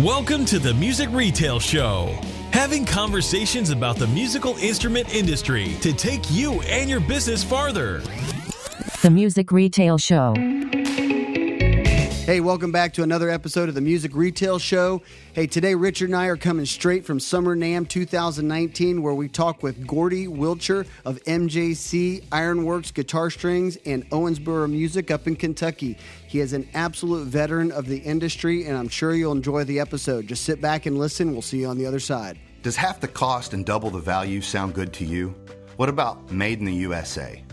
Welcome to the Music Retail Show. Having conversations about the musical instrument industry to take you and your business farther. The Music Retail Show. Hey, welcome back to another episode of the Music Retail Show. Hey, today Richard and I are coming straight from Summer NAMM 2019, where we talk with Gordy Wilcher of MJC Ironworks Guitar Strings and Owensboro Music up in Kentucky. He is an absolute veteran of the industry, and I'm sure you'll enjoy the episode. Just sit back and listen. We'll see you on the other side. Does half the cost and double the value sound good to you? What about made in the USA?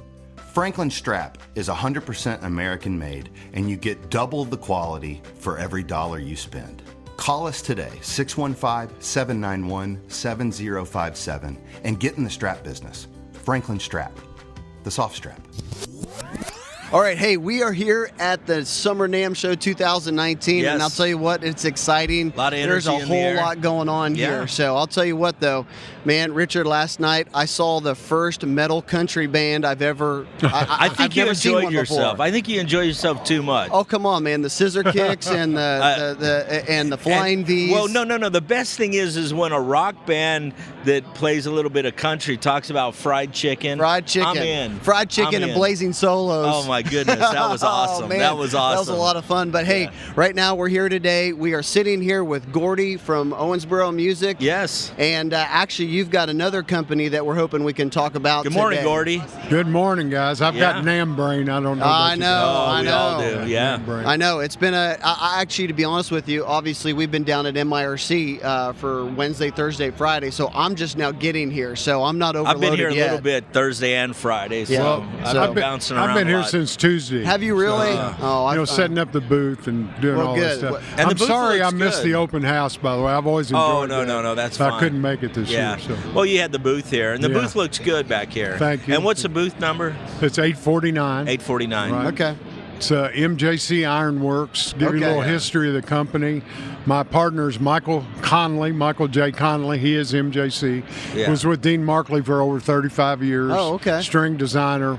Franklin Strap is 100% American made, and you get double the quality for every dollar you spend. Call us today, 615-791-7057, and get in the strap business. Franklin Strap, the soft strap. All right, hey, we are here at the Summer NAMM Show 2019, Yes. and I'll tell you what, it's exciting. A lot of There's energy a in the whole air. lot going on Yeah. here. So I'll tell you what, though, man, Richard, last night I saw the first metal country band I've ever. I think I've you never seen enjoyed one yourself. before. I think you enjoy yourself too much. Oh, come on, man! The scissor kicks and the flying V's. Well, no. The best thing is when a rock band that plays a little bit of country talks about fried chicken. Fried chicken. I'm in. Fried chicken I'm and in. blazing solos. Oh my goodness, that was awesome. Oh, man. That was awesome. That was a lot of fun. But hey, Yeah. right now we're here today. We are sitting here with Gordy from Owensboro Music. Yes. And actually, you've got another company that we're hoping we can talk about Good morning, today. Gordy. Good morning, guys. I've got NAMM brain. I don't know. I about you know, guys. Oh, I we all know. do. Yeah. NAMM brain. I know. It's been actually, to be honest with you, obviously we've been down at MIRC for Wednesday, Thursday, Friday, so I'm just now getting here, so I'm not overloaded I've been here a yet. little bit Thursday and Friday, so Yeah. I've So- been bouncing around I've been a here lot. since Tuesday. Have you really? Setting up the booth and doing Well, all good. this stuff. And the I'm booth sorry I looks missed good. the open house, by the way. I've always Oh, enjoyed no, that's but fine. I couldn't make it this Yeah. year. So. Well, you had the booth here, and the Yeah. booth looks good back here. Thank you. And what's the booth number? It's 849. 849. Right. Okay. It's MJC Ironworks. Give you a Okay. little history of the company. My partner is Michael Connolly, Michael J. Connolly. He is MJC. Yeah. Was with Dean Markley for over 35 years. Oh, okay. String designer.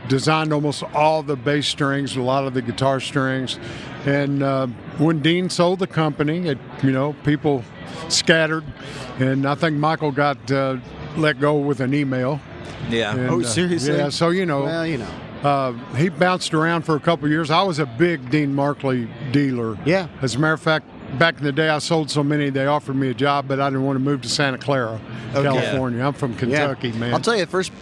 Designed almost all the bass strings, a lot of the guitar strings. And when Dean sold the company, people scattered. And I think Michael got let go with an email. Yeah. And, Oh, seriously? Yeah, so, Well, he bounced around for a couple of years. I was a big Dean Markley dealer. Yeah. As a matter of fact, back in the day, I sold so many, they offered me a job, but I didn't want to move to Santa Clara, California. I'm from Kentucky, man. I'll tell you, first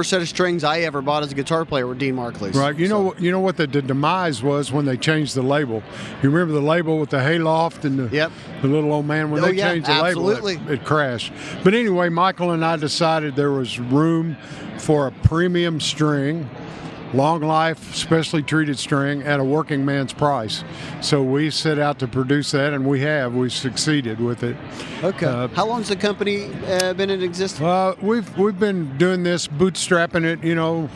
set of strings I ever bought as a guitar player were Dean Markley's. Right. You know what the demise was when they changed the label. You remember the label with the hayloft and the little old man? When Oh, they yeah, changed the absolutely. label, it crashed. But anyway, Michael and I decided there was room for a premium string, long life, specially treated string at a working man's price. So we set out to produce that, and we've succeeded with it. Okay. How long's the company been in existence? We've been doing this, bootstrapping it,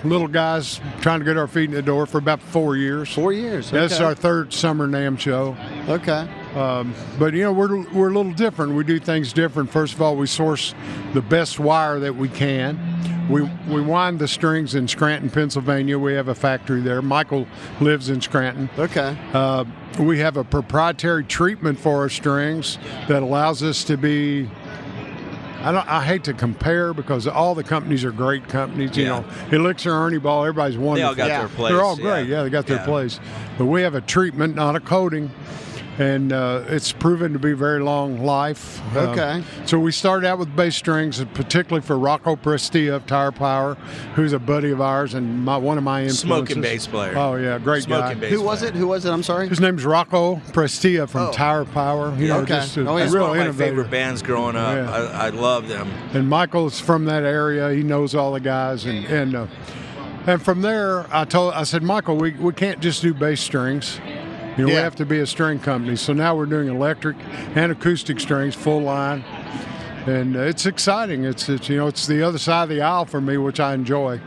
little guys trying to get our feet in the door for about 4 years. 4 years. That's okay. our third Summer NAMM show. Okay. But we're a little different. We do things different. First of all, we source the best wire that we can. We wind the strings in Scranton, Pennsylvania. We have a factory there. Michael lives in Scranton. Okay. We have a proprietary treatment for our strings that allows us to be. I hate to compare because all the companies are great companies. Elixir, Ernie Ball, everybody's wonderful. They all got their place. They're all great. Yeah, they got their place. But we have a treatment, not a coating. And it's proven to be very long life. Okay. So we started out with bass strings, particularly for Rocco Prestia of Tire Power, who's a buddy of ours and one of my influences. Smoking bass player. Oh, yeah, great guy. Bass Who was it? I'm sorry. His name's Rocco Prestia from Tire Power. Okay. Just a Oh, yeah. That's real one of my innovator. favorite bands growing up. Yeah. I love them. And Michael's from that area. He knows all the guys. And from there, I said, Michael, we can't just do bass strings. We have to be a string company. So now we're doing electric and acoustic strings, full line. And it's exciting. It's the other side of the aisle for me, which I enjoy.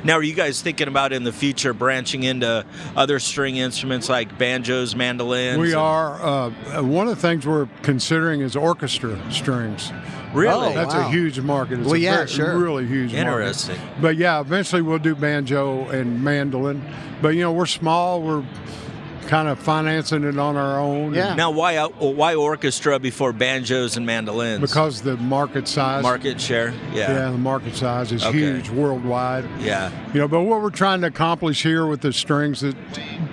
Now, are you guys thinking about in the future branching into other string instruments like banjos, mandolins? We are. One of the things we're considering is orchestra strings. Really? Oh, That's wow. a huge market. It's Well, a yeah, sure. really huge Interesting. market. But yeah, eventually we'll do banjo and mandolin. But we're small. We're kind of financing it on our own. Yeah. Now, why orchestra before banjos and mandolins? Because the market size. Market share? Yeah, the market size is Okay. huge worldwide. Yeah. But what we're trying to accomplish here with the strings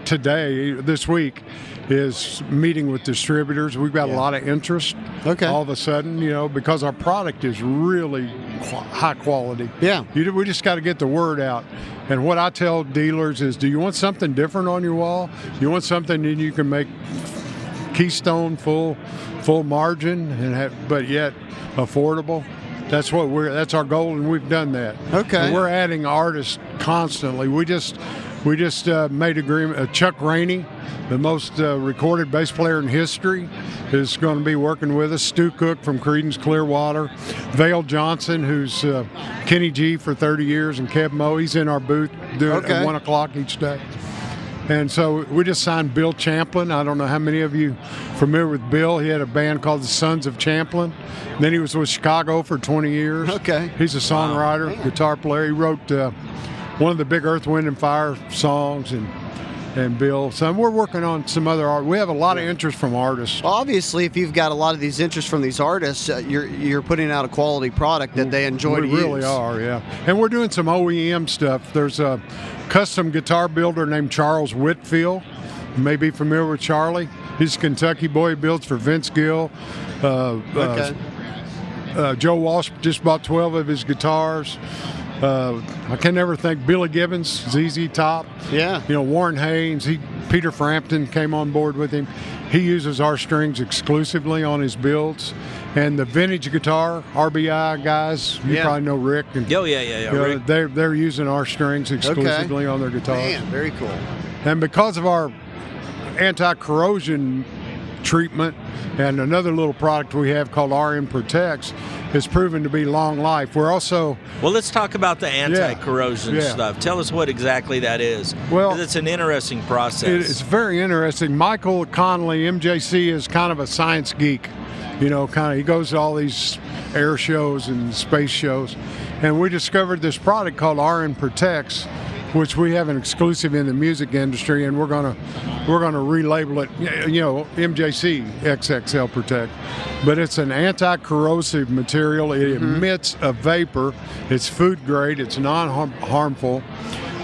this week, is meeting with distributors. We've got a lot of interest. Okay. All of a sudden, because our product is really high quality. Yeah. We just got to get the word out. And what I tell dealers is, do you want something different on your wall? You want something that you can make Keystone full margin but yet affordable? That's our goal, and we've done that. Okay. And we're adding artists constantly. We just made agreement. Chuck Rainey, the most recorded bass player in history, is going to be working with us. Stu Cook from Creedence Clearwater, Vale Johnson, who's Kenny G for 30 years, and Kev Moe. He's in our booth doing it at 1 o'clock each day. And so we just signed Bill Champlin. I don't know how many of you familiar with Bill. He had a band called the Sons of Champlin. Then he was with Chicago for 20 years. Okay. He's a songwriter, guitar player. He wrote one of the big Earth, Wind, and Fire songs, and Bill. So we're working on some other art. We have a lot of interest from artists. Obviously, if you've got a lot of these interests from these artists, you're putting out a quality product that they enjoy to use. We really are, yeah. And we're doing some OEM stuff. There's a custom guitar builder named Charles Whitfield. You may be familiar with Charlie. He's a Kentucky boy. He builds for Vince Gill. Okay. Joe Walsh just bought 12 of his guitars. I can never think Billy Gibbons, ZZ Top. Yeah. Warren Haynes. Peter Frampton came on board with him. He uses our strings exclusively on his builds. And the vintage guitar, RBI guys, you probably know Rick. And, Rick. They're using our strings exclusively on their guitars. Man, very cool. And because of our anti-corrosion treatment and another little product we have called RN Protects, has proven to be long life. We're also... Well, let's talk about the anti-corrosion stuff. Tell us what exactly that is. Well, 'cause it's an interesting process. It's very interesting. Michael Connolly, MJC, is kind of a science geek. He goes to all these air shows and space shows. And we discovered this product called RN Protects, which we have an exclusive in the music industry, and we're gonna relabel it, MJC XXL Protect. But it's an anti-corrosive material. It emits a vapor. It's food grade. It's non-harmful.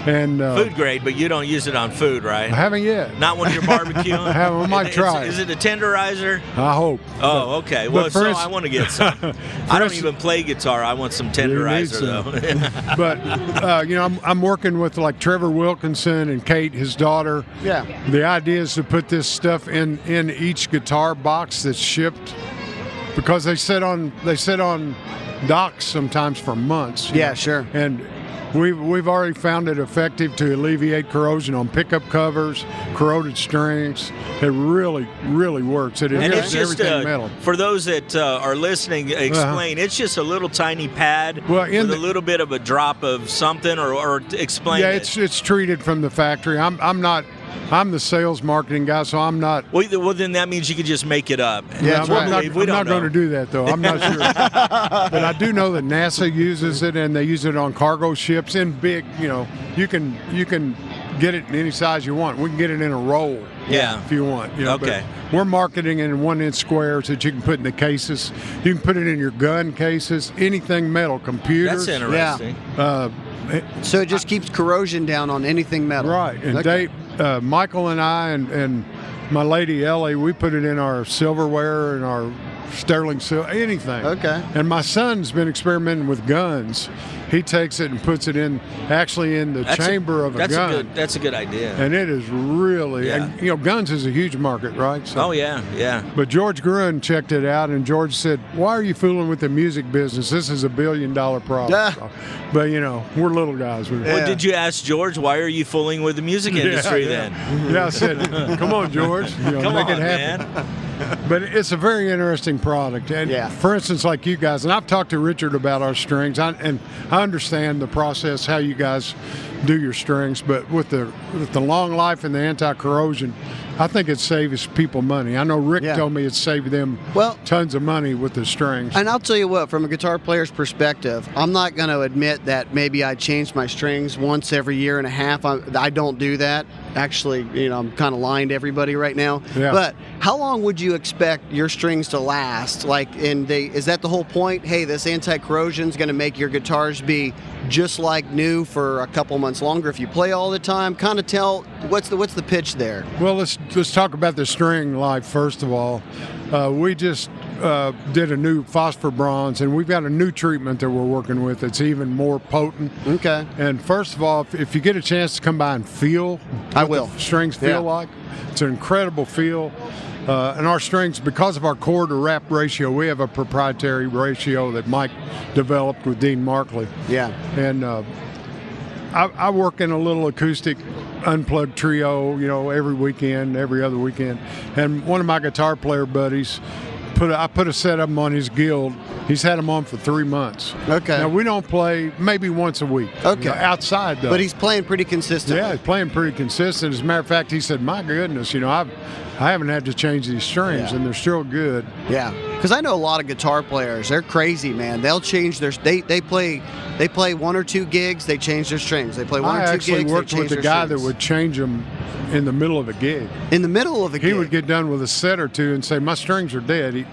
And food grade, but you don't use it on food, right? I haven't yet. Not when you're barbecuing? I might try. Is it a tenderizer? I hope. Oh, okay. Well, I want to get some. I don't even play guitar. I want some tenderizer, though. But, I'm working with like Trevor Wilkinson and Kate, his daughter. Yeah. The idea is to put this stuff in each guitar box that's shipped, because they sit on docks sometimes for months. Yeah, sure. And we've already found it effective to alleviate corrosion on pickup covers, corroded strings. It really, really works. It adheres to everything metal. For those that are listening, explain. It's just a little tiny pad with a little bit of a drop of something, or explain. Yeah, it's treated from the factory. I'm the sales marketing guy, so I'm not. Well, then that means you could just make it up. Yeah, I'm not going to do that, though. I'm not sure. But I do know that NASA uses it, and they use it on cargo ships in big. You can get it in any size you want. We can get it in a roll. Yeah. If you want. Okay. But we're marketing in 1-inch squares that you can put in the cases. You can put it in your gun cases. Anything metal, computers. That's interesting. So it just keeps corrosion down on anything metal. Right. And Dave, Michael and I and my lady Ellie, we put it in our silverware and our sterling silver, anything. Okay. And my son's been experimenting with guns. He takes it and puts it in the chamber of a gun. That's a good idea. And it is really, and guns is a huge market, right? So, yeah. But George Gruen checked it out, and George said, "Why are you fooling with the music business? This is $1 billion product." But we're little guys. Well, did you ask George, why are you fooling with the music industry then? Yeah, I said, "Come on, George, make it happen." Man. But it's a very interesting product. And for instance, like you guys, and I've talked to Richard about our strings, and I understand the process, how you guys do your strings, but with the long life and the anti-corrosion, I think it saves people money. I know Rick told me it saved them tons of money with the strings. And I'll tell you what, from a guitar player's perspective, I'm not going to admit that maybe I change my strings once every year and a half. I don't do that. Actually, I'm kind of lying to everybody right now. Yeah. But how long would you expect your strings to last? Is that the whole point? Hey, this anti-corrosion is going to make your guitars be just like new for a couple months longer if you play all the time. Kind of tell what's the pitch there. Well, let's talk about the string life first of all. We just did a new phosphor bronze, and we've got a new treatment that we're working with that's even more potent. Okay. And first of all, if you get a chance to come by and feel what the strings feel like, it's an incredible feel. And our strings, because of our core to wrap ratio, we have a proprietary ratio that Mike developed with Dean Markley. Yeah. And I work in a little acoustic unplugged trio, every weekend, every other weekend. And one of my guitar player buddies, I put a set of them on his guild. He's had them on for 3 months. Okay. Now, we don't play maybe once a week. Okay. Outside, though. But he's playing pretty consistently. Yeah, he's playing pretty consistent. As a matter of fact, he said, my goodness, I haven't had to change these strings, and they're still good. Yeah, because I know a lot of guitar players. They're crazy, man. They'll change their they play 1 or 2 gigs. They change their strings. They play 1 or 2 gigs. I actually worked with a guy that strings. would change them in the middle of a gig. In the middle of a gig? He would get done with a set or two and say, my strings are dead.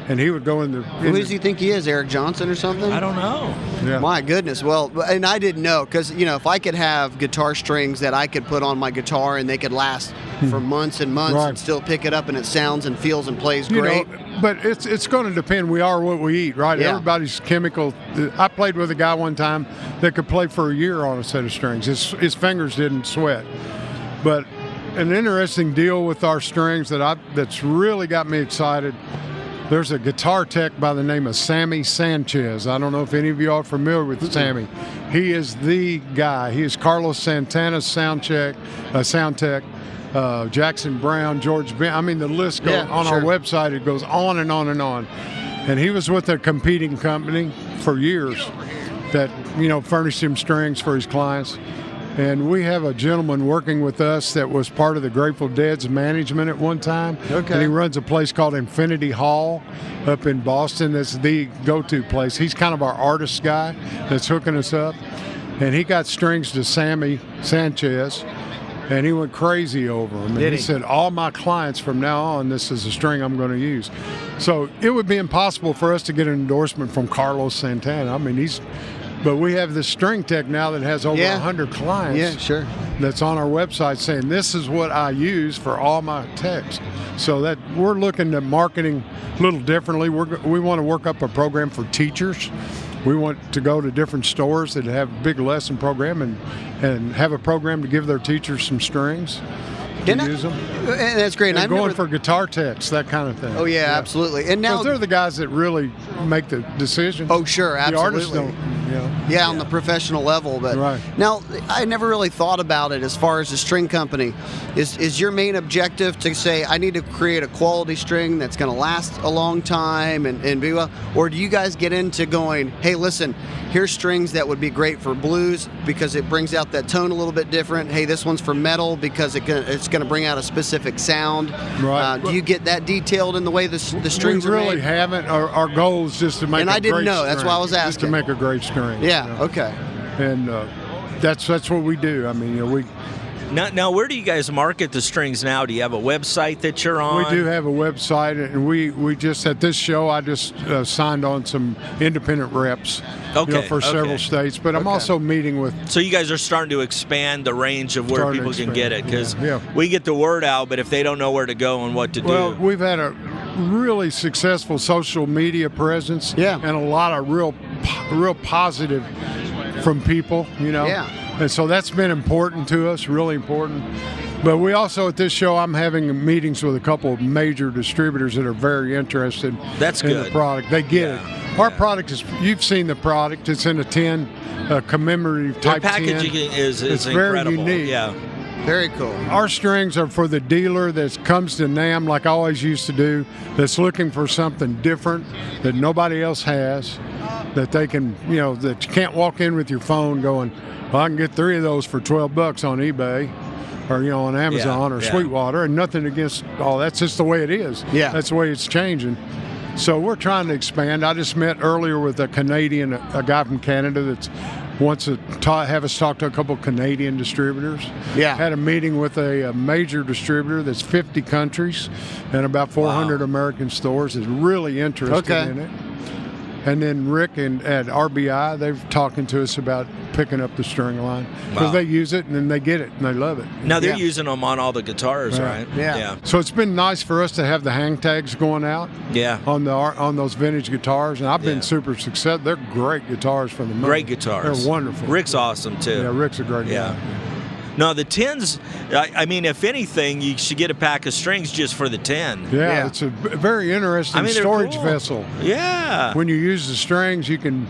And he would go in the... Who does he think he is, Eric Johnson or something? I don't know. Yeah. My goodness. Well, and I didn't know, because, if I could have guitar strings that I could put on my guitar and they could last for months and months and still pick it up and it sounds and feels and plays great. But it's going to depend. We are what we eat, right? Yeah. Everybody's chemical. I played with a guy one time that could play for a year on a set of strings. His fingers didn't sweat. But an interesting deal with our strings that's really got me excited. There's a guitar tech by the name of Sammy Sanchez. I don't know if any of you are familiar with Sammy. He is the guy. He is Carlos Santana's sound tech, Jackson Brown, George Ben. I mean, the list goes on our website. It goes on and on and on. And he was with a competing company for years that, furnished him strings for his clients. And we have a gentleman working with us that was part of the Grateful Dead's management at one time. Okay. And he runs a place called Infinity Hall up in Boston. That's the go-to place. He's kind of our artist guy that's hooking us up. And he got strings to Sammy Sanchez, and he went crazy over them. And he said, all my clients from now on, this is a string I'm going to use. So it would be impossible for us to get an endorsement from Carlos Santana. I mean, but we have this string tech now that has over 100 clients. Yeah, sure. That's on our website saying this is what I use for all my techs. So that we're looking at marketing a little differently. We want to work up a program for teachers. We want to go to different stores that have a big lesson program and have a program to give their teachers some strings. Use them. And that's great. And I'm going for guitar techs, that kind of thing. Oh, yeah, absolutely. And now they're the guys that really make the decisions. Oh, sure, absolutely. The artists don't. Yeah, on the professional level. But now, I never really thought about it as far as the string company. Is your main objective to say, I need to create a quality string that's going to last a long time and be well? Or do you guys get into going, hey, listen, here's strings that would be great for blues because it brings out that tone a little bit different. Hey, this one's for metal because it's going to bring out a specific sound. Right. Do you get that detailed in the way the strings are made? We really made? haven't. Our goal is just to make and a I didn't great know. string. That's why I was asking. Just to make a great string. Yeah, okay. And that's what we do. I mean, we... Now, where do you guys market the strings now? Do you have a website that you're on? We do have a website, and we just, at this show, I just signed on some independent reps for several states. But I'm also meeting with... So you guys are starting to expand the range of where people can get it, because we get the word out, but if they don't know where to go and what to do... Well, we've had a really successful social media presence and a lot of real positive from people, And so that's been important to us, really important. But we also, at this show, I'm having meetings with a couple of major distributors that are very interested in the product. They get it. Our product is, you've seen the product, it's in a tin, commemorative type tin. The packaging is incredible. Very unique. Yeah. Very cool. Our strings are for the dealer that comes to NAMM, like I always used to do, that's looking for something different that nobody else has, that they can, that you can't walk in with your phone going, well, I can get 3 of those for $12 on eBay. or on Amazon or Sweetwater, and nothing against all. That's just the way it is. Yeah, that's the way it's changing. So we're trying to expand. I just met earlier with a Canadian, a guy from Canada that wants to have us talk to a couple of Canadian distributors. Yeah. Had a meeting with a major distributor that's 50 countries and about 400 American stores. Is really interested in it. And then Rick at RBI, they're talking to us about picking up the string line because they use it and then they get it and they love it. Now they're using them on all the guitars, right? Yeah. So it's been nice for us to have the hang tags going out. Yeah. On those vintage guitars, and I've been super successful. They're great guitars for the money. Great guitars. They're wonderful. Rick's awesome too. Yeah, Rick's a great guy. No, the 10s, I mean, if anything, you should get a pack of strings just for the 10. Yeah. It's a very interesting storage vessel. Yeah. When you use the strings, you can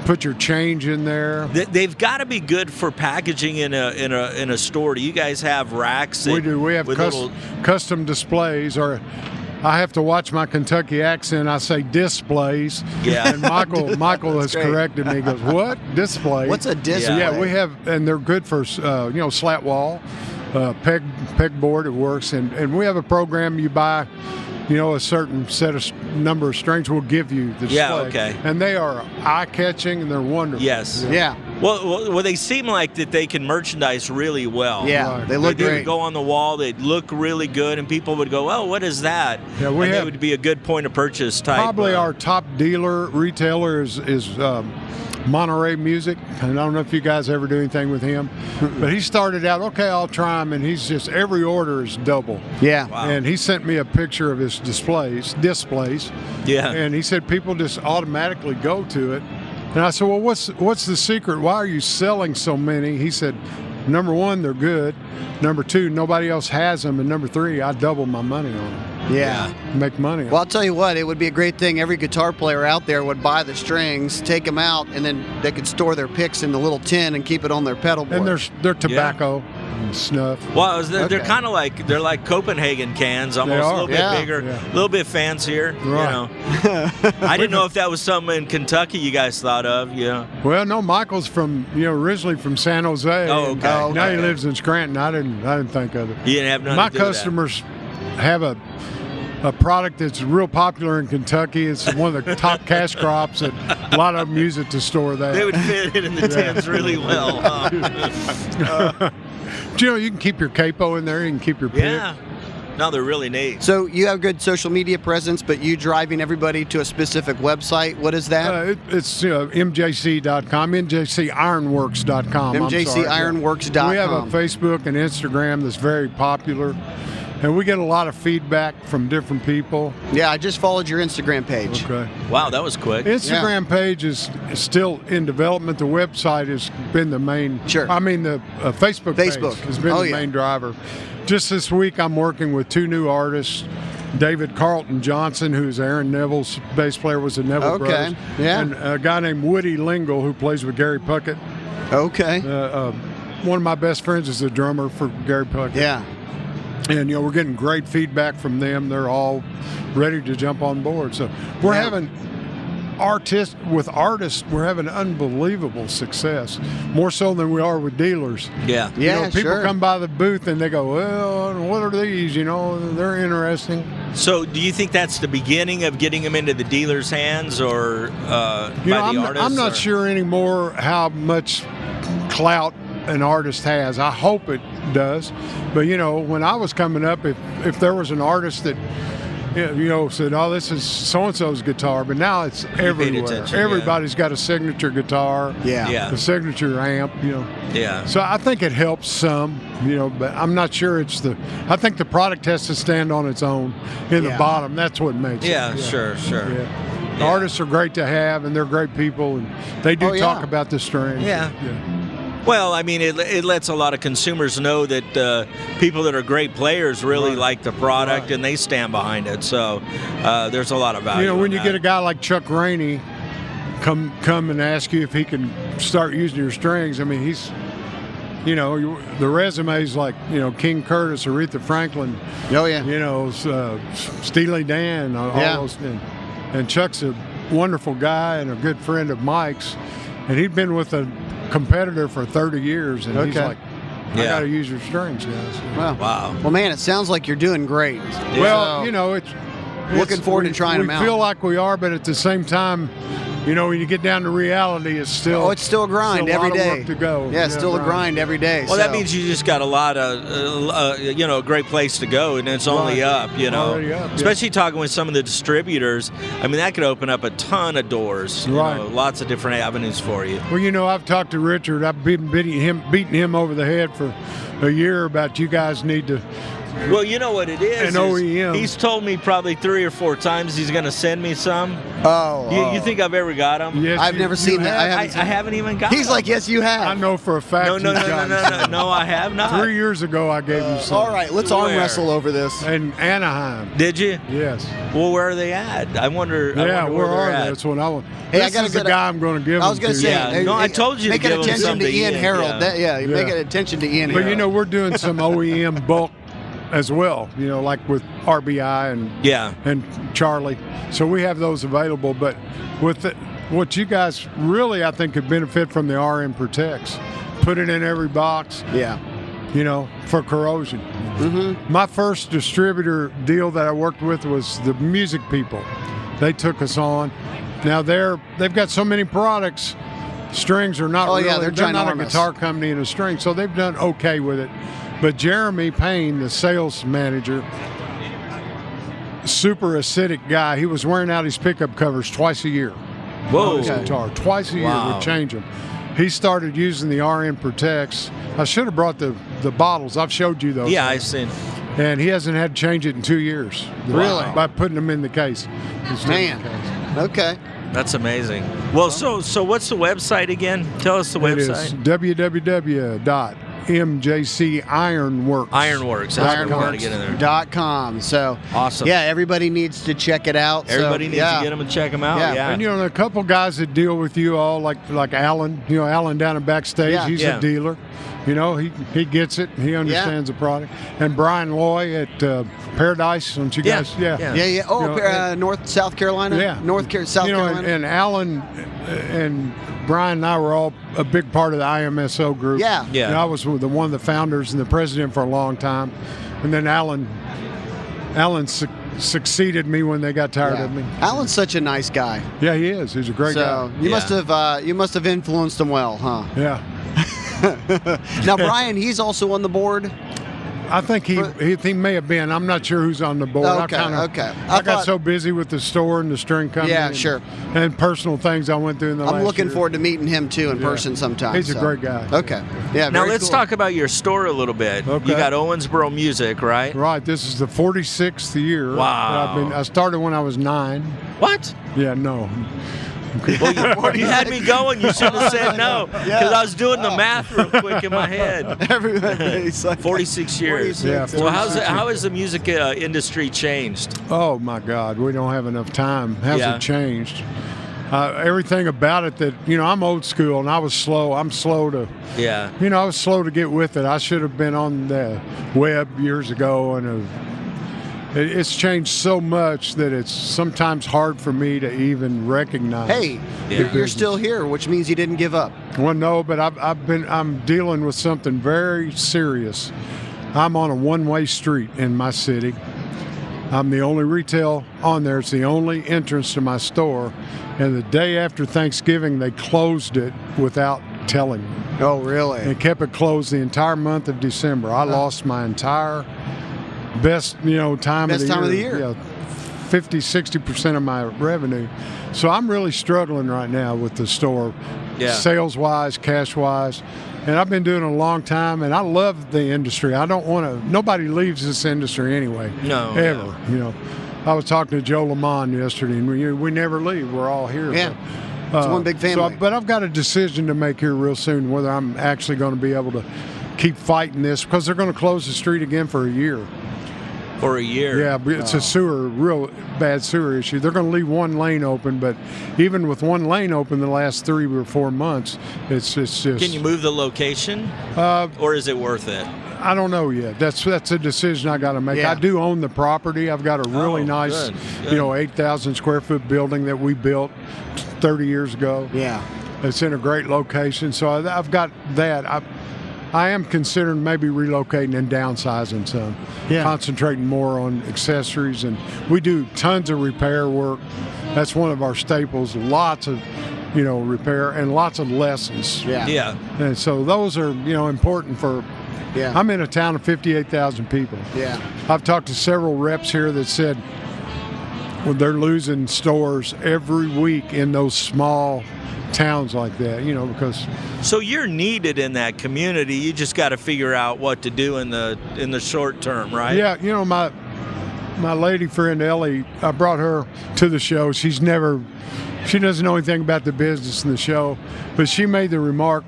put your change in there. They've got to be good for packaging in a store. Do you guys have racks? We do. We have custom displays, or I have to watch my Kentucky accent. I say displays. Yeah. And Michael has corrected me. He goes, "What display? What's a display?" Yeah, we have, and they're good for slat wall, pegboard. It works, and we have a program. You buy, a certain number of strings. We'll give you the display. Yeah. Okay. And they are eye catching and they're wonderful. Yes. Yeah. Well, they seem like that they can merchandise really well. Yeah, Right. they look They great. would go on the wall. They'd look really good, and people would go, "Oh, what is that?" Yeah, It would be a good point of purchase type. Probably our top retailer is Monterey Music. And I don't know if you guys ever do anything with him, but he started out, okay, I'll try him, and he's just, every order is double. Yeah. Wow. And he sent me a picture of his displays, Yeah. and he said people just automatically go to it. And I said, well, what's the secret? Why are you selling so many? He said, number one, they're good. Number two, nobody else has them. And number three, I double my money on them. Yeah. Make money on Well, I'll tell you what, it would be a great thing. Every guitar player out there would buy the strings, take them out, and then they could store their picks in the little tin and keep it on their pedal board. And they're tobacco and snuff. Well, they're kind of like Copenhagen cans, almost a little bit bigger, a little bit fancier. Right. I didn't know if that was something in Kentucky you guys thought of. Yeah. Well, no, Michael's from originally from San Jose. Oh, okay. Now he lives in Scranton. I didn't think of it. You didn't have nothing My to do with customers have a product that's real popular in Kentucky. It's one of the top cash crops, and a lot of them use it to store that. They would fit it in the tins really well. Huh? But, you can keep your capo in there. You can keep your pick. Yeah. No, they're really neat. So you have good social media presence, but you driving everybody to a specific website. What is that? It's MJC.com, MJCIronworks.com. MJCIronworks.com. We have a Facebook and Instagram that's very popular, and we get a lot of feedback from different people. Yeah, I just followed your Instagram page. Okay. Wow, that was quick. Instagram page is still in development. The website has been the main. Sure. I mean, the Facebook page has been the main driver. Just this week, I'm working with two new artists. David Carlton Johnson, who's Aaron Neville's bass player, was the Neville Brothers. Yeah. And a guy named Woody Lingle, who plays with Gary Puckett. Okay. One of my best friends is the drummer for Gary Puckett. Yeah. And we're getting great feedback from them. They're all ready to jump on board. So we're having artists, we're having unbelievable success, more so than we are with dealers. Yeah. Yeah, people come by the booth and they go, well, what are these? They're interesting. So do you think that's the beginning of getting them into the dealer's hands, or by the artists? I'm not sure anymore how much clout an artist has. I hope it does. But, when I was coming up, if there was an artist that said, oh, this is so-and-so's guitar, but now it's everywhere. Everybody's got a signature guitar, a signature amp, Yeah. So I think it helps some, but I'm not sure I think the product has to stand on its own in the bottom. That's what makes it. Yeah, sure. Yeah. The artists are great to have, and they're great people, and they do talk about the strings. Yeah. Well, I mean, it lets a lot of consumers know that people that are great players really like the product, and they stand behind it. So there's a lot of value. When you get a guy like Chuck Rainey come and ask you if he can start using your strings, I mean, he's, the resume's like, King Curtis, Aretha Franklin. Oh, yeah. Steely Dan, all those. And Chuck's a wonderful guy and a good friend of Mike's, and he'd been with a competitor for 30 years, and he's like, I Yeah. got to use your strings, guys. Well, Wow. Well, man, it sounds like you're doing great. Well, So, you know, it's Looking forward to trying we them out. feel like we are, but at the same time, you know, when you get down to reality, it's still it's still a grind still a every lot day. of work to go. Yeah, it's still a grind every day. Well, that so. means you just got a lot of, a great place to go, and it's only Right. up, Already up, yeah. Especially talking with some of the distributors. I mean, that could open up a ton of doors. Right. Lots of different avenues for you. Well, you know, I've talked to Richard. I've been beating him over the head for a year about you guys need to. Well, you know what it is. An OEM. He's told me probably 3 or 4 times he's going to send me some. Oh, You think I've ever got them? Yes, I've never seen that. I have. haven't I haven't even got He's them. like, yes, you have. I know for a fact. No, you've gotten some. no, I have not. 3 years ago, I gave you some. All right, let's arm Where? wrestle over this. In Anaheim. Did you? Yes. Well, where are they at? I wonder. Yeah, where are they're they? at. That's what I want. Hey, I This gotta is the get a- guy I'm going to give I was going to say, Yeah. No, I told you to make give an him attention some to to Ian Ian, Harold. yeah. Make Yeah. an attention to Ian But Harold. you know, we're doing some OEM bulk as well. You know, like with RBI and Charlie. So we have those available. But with what you guys really, I think, could benefit from the RM Protects. Put it in every box. Yeah. You know, for corrosion. Mm-hmm. My first distributor deal that I worked with was the music people. They took us on. Now they've got so many products. Strings are not Oh, really. yeah, they're not a ginormous. guitar company and a string, so they've done okay with it. But Jeremy Payne, the sales manager, super acidic guy. He was wearing out his pickup covers twice a year. Whoa. On his guitar, twice a year Wow. would change them. He started using the RM Protects. I should have brought the bottles. I've showed you those. Yeah, I've seen. And he hasn't had to change it in 2 years. Really? By putting them in the case. instead of Man. the case. Okay. That's amazing. Well, so what's the website again? Tell us the It is website. www.mjcironworks. Ironworks. That's what we gotta get in there. .com. So Awesome. Yeah, everybody needs to check it out. Everybody needs yeah. to get them and check them out. Yeah. Yeah. And you know, a couple guys that deal with you all, like Alan. You know, Alan down in backstage. Yeah. He's Yeah. a dealer. You know, he gets it. He understands the product. And Brian Loy at Paradise. Don't you Yeah. guys? Yeah. Yeah. Oh, You know, North South Carolina. Yeah. South you know, Carolina. and Alan and Brian and I were all a big part of the IMSO group. Yeah. Yeah. And I was one of the founders and the president for a long time. And then Alan succeeded me when they got tired Yeah. of me. Alan's such a nice guy. Yeah, he is. He's a great So guy. you Yeah. must have influenced him well, huh? Yeah. Now Brian, he's also on the board. I think he may have been. I'm not sure who's on the board. Okay, I I got thought- so busy with the store and the string company. Yeah, and, sure. And personal things I went through in the last I'm looking year. forward to meeting him too in person sometime. He's a so. great guy. Okay. Yeah. Now very let's cool. talk about your store a little bit. Okay. You got Owensboro Music, right? Right. This is the 46th year. that Wow. I started when I was 9. What? Yeah, no. Well, you had me going. You should have said no, because I was doing the math real quick in my head. Everybody's like 46 years. 46. Yeah, Well, how has the music industry changed? Oh my God, we don't have enough time. How's Yeah. it changed? Everything about it that, you know, I'm old school and I was slow. I'm slow to, Yeah. you know, I was slow to get with it. I should have been on the web years ago, and it's changed so much that it's sometimes hard for me to even recognize. Hey, Yeah. you're still here, which means you didn't give up. Well, no, but I'm dealing with something very serious. I'm on a one-way street in my city. I'm the only retail on there. It's the only entrance to my store. And the day after Thanksgiving, they closed it without telling me. Oh, really? They kept it closed the entire month of December. I lost my entire best, time Best of the time year. of the year. Yeah, 50-60% of my revenue. So I'm really struggling right now with the store, Yeah. sales-wise, cash-wise. And I've been doing it a long time, and I love the industry. I don't want to. Nobody leaves this industry anyway. No, ever. no. I was talking to Joe Lamont yesterday, and we never leave. We're all here. Yeah. It's one big family. But I've got a decision to make here real soon whether I'm actually going to be able to keep fighting this, because they're going to close the street again for a year. For a year. Yeah, but it's a real bad sewer issue. They're going to leave one lane open, but even with one lane open the last 3 or 4 months, it's just. Can you move the location? Or is it worth it? I don't know yet. That's a decision I got to make. Yeah. I do own the property. I've got a really nice, good. 8,000 square foot building that we built 30 years ago. Yeah. It's in a great location. So I've got that. I am considering maybe relocating and downsizing some, concentrating more on accessories, and we do tons of repair work. That's one of our staples. Lots of, repair and lots of lessons. Yeah. And so those are, important for. Yeah. I'm in a town of 58,000 people. Yeah. I've talked to several reps here that said, well, they're losing stores every week in those small towns like that, because. So you're needed in that community. You just got to figure out what to do in the short term, right? Yeah, my lady friend Ellie, I brought her to the show. She doesn't know anything about the business in the show, but she made the remark.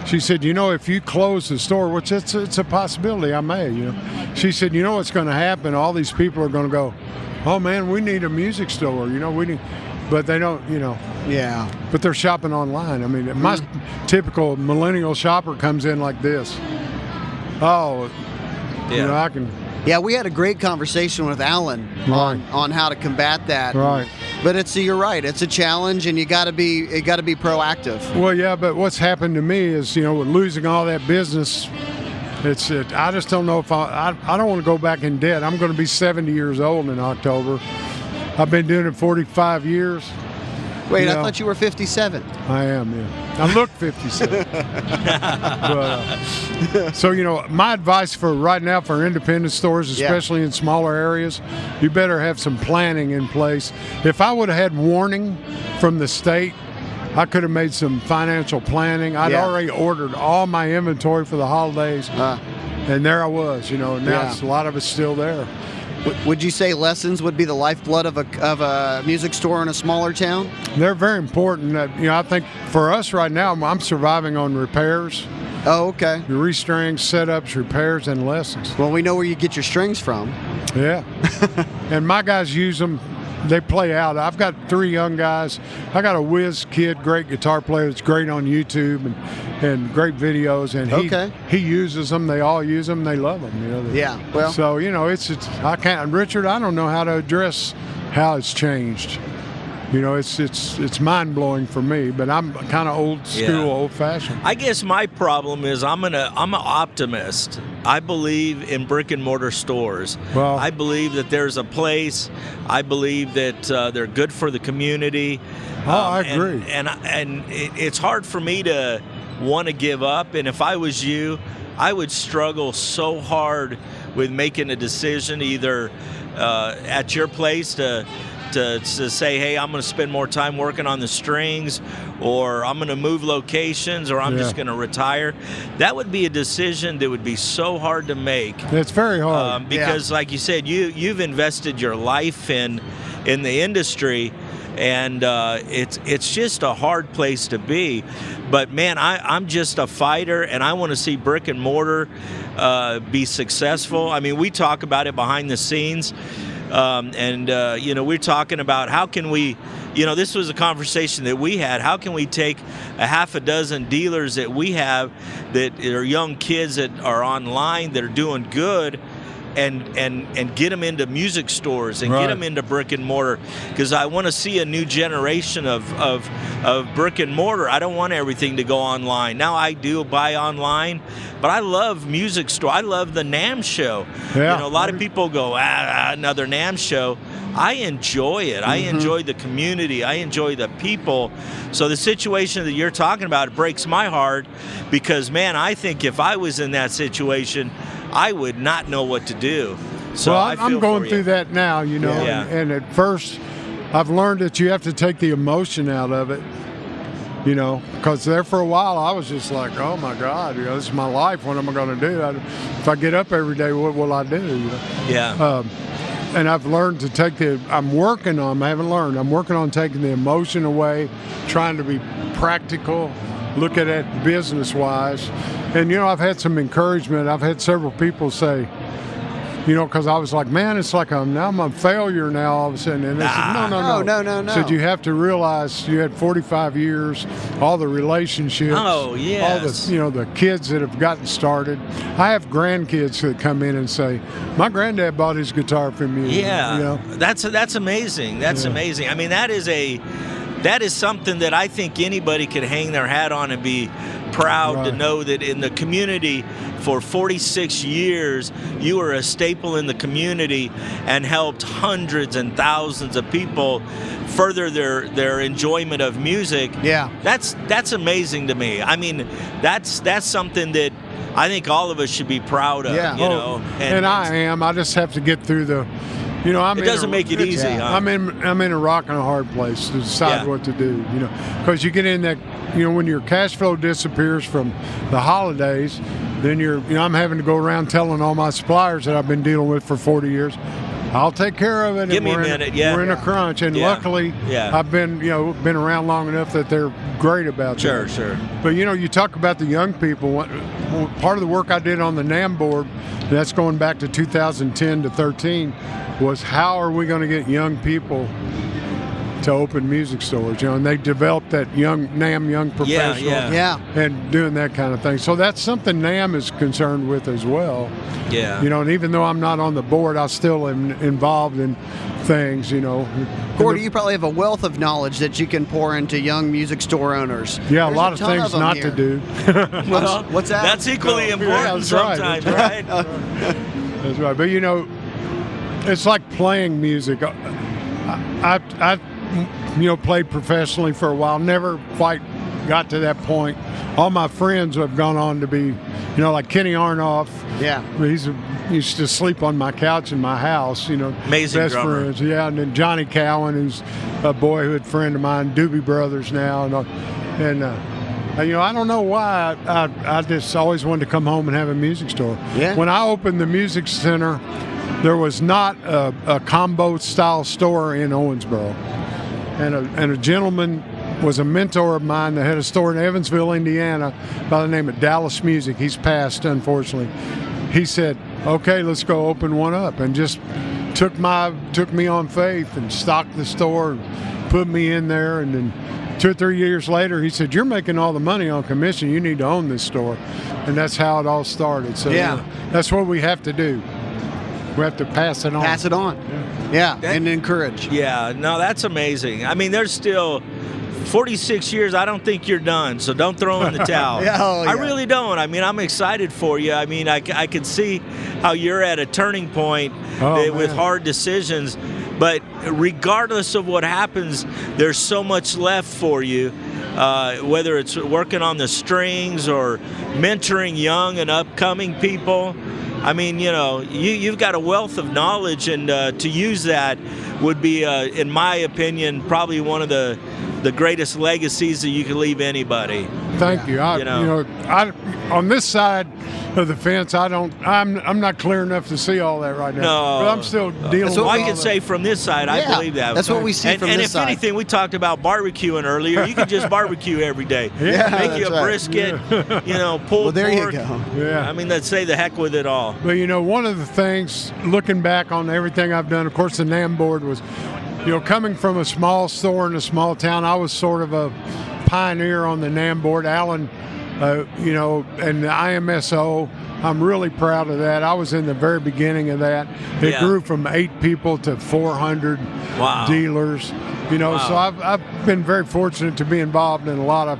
She said, if you close the store, which it's a possibility I may, She said, what's going to happen? All these people are going to go, oh man, we need a music store, we need, but they don't, Yeah. But they're shopping online. I mean, my typical millennial shopper comes in like this. Oh, I can. Yeah, we had a great conversation with Alan on how to combat that. Right. But you're right. It's a challenge, and you got to be proactive. Well, yeah, but what's happened to me is, with losing all that business, I just don't know if I don't want to go back in debt. I'm going to be 70 years old in October. I've been doing it 45 years. Wait, I thought you were 57. I am, yeah. I look 57. But, so, my advice for right now for independent stores, especially in smaller areas, you better have some planning in place. If I would have had warning from the state, I could have made some financial planning. I'd already ordered all my inventory for the holidays, and there I was, and now a lot of it's still there. Would you say lessons would be the lifeblood of a music store in a smaller town? They're very important. I think for us right now, I'm surviving on repairs. Oh, okay. Restrings, setups, repairs, and lessons. Well, we know where you get your strings from. Yeah. And my guys use them. They play out. I've got 3 young guys. I got a whiz kid, great guitar player that's great on YouTube and great videos. And he uses them. They all use them. They love them. Yeah. Well. So it's I can't. Richard, I don't know how to address how it's changed. It's mind blowing for me. But I'm kind of old school, old fashioned. I guess my problem is I'm an optimist. I believe in brick and mortar stores. Well, I believe that there's a place. I believe that they're good for the community. I agree. And it's hard for me to want to give up. And if I was you, I would struggle so hard with making a decision either at your place to say, hey, I'm going to spend more time working on the strings, or I'm going to move locations, or I'm just going to retire. That would be a decision that would be so hard to make. It's very hard. Because, like you said, you've invested your life in the industry, and it's just a hard place to be. But, man, I'm just a fighter, and I want to see brick and mortar be successful. I mean, we talk about it behind the scenes. We're talking about how can we, this was a conversation that we had. How can we take a half a dozen dealers that we have that are young kids that are online that are doing good, and get them into music stores and get them into brick and mortar, because I want to see a new generation of brick and mortar. I don't want everything to go online. Now I do buy online, but I love music store. I love the NAMM show. Yeah. A lot of people go, another NAMM show. I enjoy it. I enjoy the community. I enjoy the people. So the situation that you're talking about, it breaks my heart, because, man, I think if I was in that situation, I would not know what to do. So I'm going through that now, and at first I've learned that you have to take the emotion out of it, because there for a while I was just like, oh my God, this is my life. What am I going to do? If I get up every day, what will I do? Yeah. And I've learned to I'm working on taking the emotion away, trying to be practical, look at it business-wise. And, I've had some encouragement. I've had several people say, because I was like, man, it's like I'm a failure now all of a sudden. And they said, no. Said you have to realize you had 45 years, all the relationships. Oh, yes. All the, the kids that have gotten started. I have grandkids that come in and say, my granddad bought his guitar from you. Yeah. That's amazing. That's amazing. I mean, that is that is something that I think anybody could hang their hat on and be proud to know that in the community for 46 years, you were a staple in the community and helped hundreds and thousands of people further their enjoyment of music. Yeah. That's amazing to me. I mean, that's something that I think all of us should be proud of. Yeah. You know, and I am. I just have to get through the. You know, it doesn't make it easy. Huh? I'm in a rock and a hard place to decide what to do. You know, because you get in that. You know, when your cash flow disappears from the holidays, then I'm having to go around telling all my suppliers that I've been dealing with for 40 years. I'll take care of it. Give me a minute. We're in a crunch, and luckily, I've been around long enough that they're great about that. Sure. But you talk about the young people. Part of the work I did on the NAMM board, that's going back to 2010 to 13, was how are we going to get young people to open music stores? And they developed that NAMM young professional, and doing that kind of thing. So that's something NAMM is concerned with as well. Yeah. And even though I'm not on the board, I still am involved in things. Gordy, you probably have a wealth of knowledge that you can pour into young music store owners. Yeah, There's a lot of ton things them not here. to do. What's that? That's equally important sometimes, right? That's right. But it's like playing music. I played professionally for a while. Never quite got to that point. All my friends have gone on to be, like Kenny Arnoff. Yeah. He used to sleep on my couch in my house. Amazing best drummer. friends. Yeah, and then Johnny Cowan, who's a boyhood friend of mine. Doobie Brothers now, and I don't know why I just always wanted to come home and have a music store. Yeah. When I opened the music center, there was not a combo style store in Owensboro, and a gentleman was a mentor of mine that had a store in Evansville, Indiana, by the name of Dallas Music. He's passed, unfortunately. He said, "Okay, let's go open one up," and just took me on faith and stocked the store and put me in there. And then 2 or 3 years later, he said, "You're making all the money on commission. You need to own this store," and that's how it all started. So that's what we have to do. We have to pass it on. Pass it on. Yeah, and encourage. Yeah, no, that's amazing. I mean, there's still 46 years. I don't think you're done, so don't throw in the towel. I really don't. I mean, I'm excited for you. I mean, I can see how you're at a turning point with hard decisions. But regardless of what happens, there's so much left for you, whether it's working on the strings or mentoring young and upcoming people. I mean, you've got a wealth of knowledge, and to use that would be, in my opinion, probably one of the greatest legacies that you could leave anybody. Thank you. I on this side of the fence, I'm not clear enough to see all that right now. No, but I'm still dealing with I can say from this side, I believe that. That's what we see from this side. And if anything, we talked about barbecuing earlier. You can just barbecue every day. Make you a brisket, pulled pork. There you go. Yeah. I mean, let's say the heck with it all. But one of the things, looking back on everything I've done, of course, the NAMM board was, coming from a small store in a small town, I was sort of a pioneer on the NAMM board. Alan, and the IMSO, I'm really proud of that. I was in the very beginning of that. It grew from 8 people to 400 dealers. So I've been very fortunate to be involved in a lot of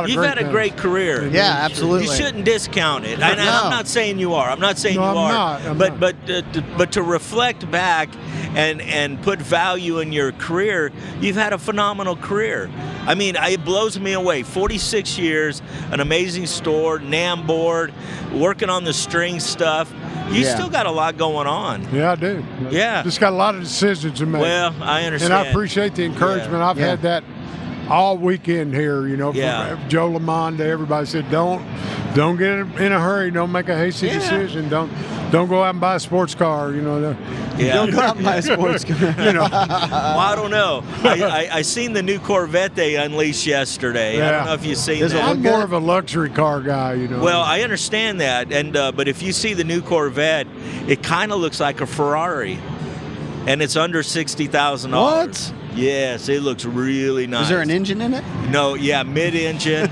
You've had a great career. Yeah, absolutely. You shouldn't discount it. I'm not saying you are. I'm not saying you are. I'm not. But But to reflect back and put value in your career, you've had a phenomenal career. I mean, it blows me away. 46 years, an amazing store, NAMM board, working on the string stuff. You still got a lot going on. Yeah, I do. Yeah. Just got a lot of decisions to make. Well, I understand. And I appreciate the encouragement. I've had that all weekend here, from Joe Lamond to everybody said, don't get in a hurry. Don't make a hasty decision. Don't go out and buy a sports car, Don't go out and buy a sports car. Well, I don't know. I seen the new Corvette they unleashed yesterday. I don't know if you've seen that. I'm more of a luxury car guy, Well, I understand that, and but if you see the new Corvette, it kind of looks like a Ferrari, and it's under $60,000. What? Yes, it looks really nice. Is there an engine in it? No, mid-engine.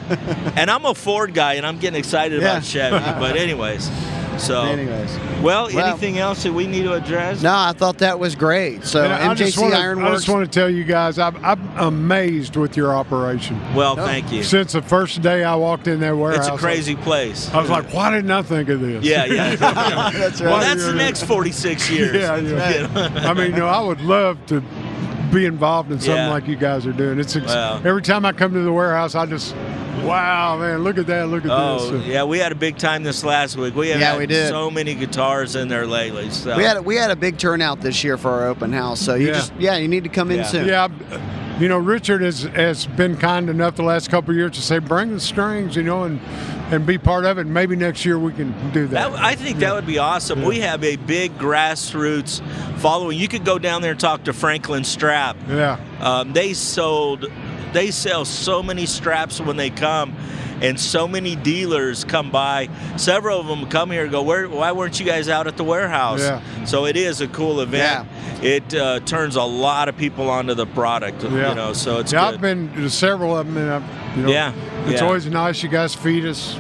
And I'm a Ford guy, and I'm getting excited about Chevy. But anyways. So, Anyways. well, anything else that we need to address? No, I thought that was great. So And I MJC Ironworks. I just want to tell you guys, I'm amazed with your operation. Well, thank you. Since the first day I walked in that warehouse, It's a crazy place. I was like, why didn't I think of this? Yeah. That's right. Well, that's the next 46 years. Yeah. I mean, I would love to be involved in something Yeah. like you guys are doing. Wow. Every time I come to the warehouse, I just, wow, man, look at that, look at Oh, this. yeah, we had a big time this last week. We have Yeah, had we did. so many guitars in there lately. So. We had a big turnout this year for our open house. So you need to come in Yeah. soon. Yeah, Richard has been kind enough the last couple of years to say, bring the strings, and be part of it. Maybe next year we can do that. I think that would be awesome. We have a big grassroots following. You could go down there and talk to Franklin Strap. Yeah. They sell so many straps when they come, and so many dealers come by. Several of them come here and go, why weren't you guys out at the warehouse? Yeah. So it is a cool event. It turns a lot of people onto the product, so it's good. I've been to several of them, and it's always nice. You guys feed us.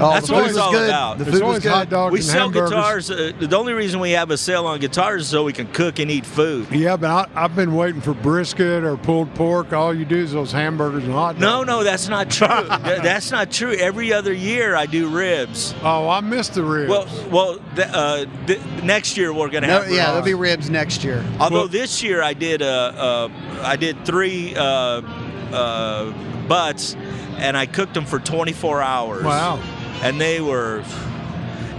Oh, That's the what food it's was all good. about. The It's food was always good. hot dogs We and sell hamburgers. guitars. The only reason we have a sale on guitars is so we can cook and eat food. Yeah, but I've been waiting for brisket or pulled pork. All you do is those hamburgers and hot dogs. No, that's not true. That's not true. Every other year I do ribs. Oh, I missed the ribs. Next year we're gonna have. There'll ribs. be ribs next year. Although this year I did 3 butts, and I cooked them for 24 hours. Wow. And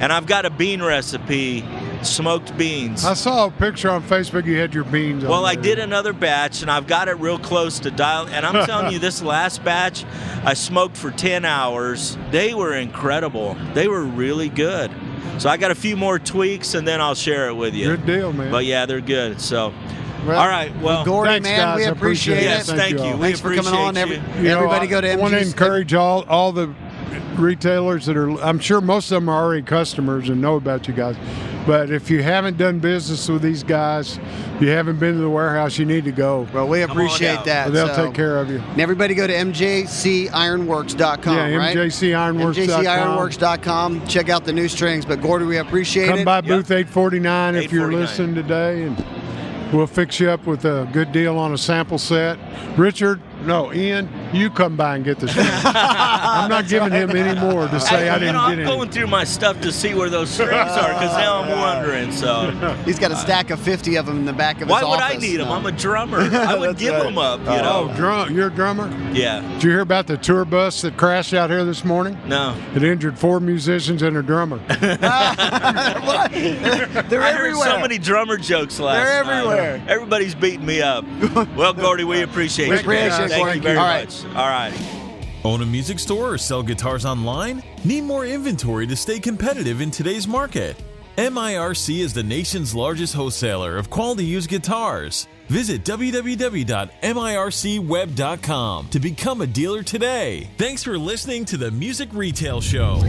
and I've got a bean recipe, smoked beans. I saw a picture on Facebook. You had your beans. Well, on I there. did another batch, and I've got it real close to dial. And I'm telling you, this last batch, I smoked for 10 hours. They were incredible. They were really good. So I got a few more tweaks, and then I'll share it with you. Good deal, man. But yeah, they're good. So, Well, all right. Well, Gordy, thanks, man, guys. we I appreciate appreciate it. yes, thank you. all. We Thanks for coming on. appreciate you. Everybody go to I want to MJC. encourage all the retailers that are, I'm sure most of them are already customers and know about you guys. But if you haven't done business with these guys, you haven't been to the warehouse, you need to go. Well, we on appreciate out. that. They'll so- take care of you. And everybody go to MJCIronworks.com, Yeah, right? MJCIronworks.com. MJCIronworks.com. Check out the new strings. But Gordy, we appreciate Come it. by booth 849 if you're 849. listening today, and we'll fix you up with a good deal on a sample set. Ian, you come by and get the strings. I'm not giving him any more to say I didn't I'm get going any. through my stuff to see where those strings are, because now I'm wondering. So He's got a stack of 50 of them in the back of why his would office. I need them? No. I'm a drummer. I would That's give right. them up. You Oh, know? you're a drummer? Yeah. Did you hear about the tour bus that crashed out here this morning? No. It injured 4 musicians and a drummer. They're I heard everywhere. so many drummer jokes last They're night. everywhere. Everybody's beating me up. Well, Gordy, we appreciate We you. appreciate it, Thank Gordy. you very All right. much. All right. Own a music store or sell guitars online? Need more inventory to stay competitive in today's market? MIRC is the nation's largest wholesaler of quality used guitars. Visit www.mircweb.com to become a dealer today. Thanks for listening to the Music Retail Show.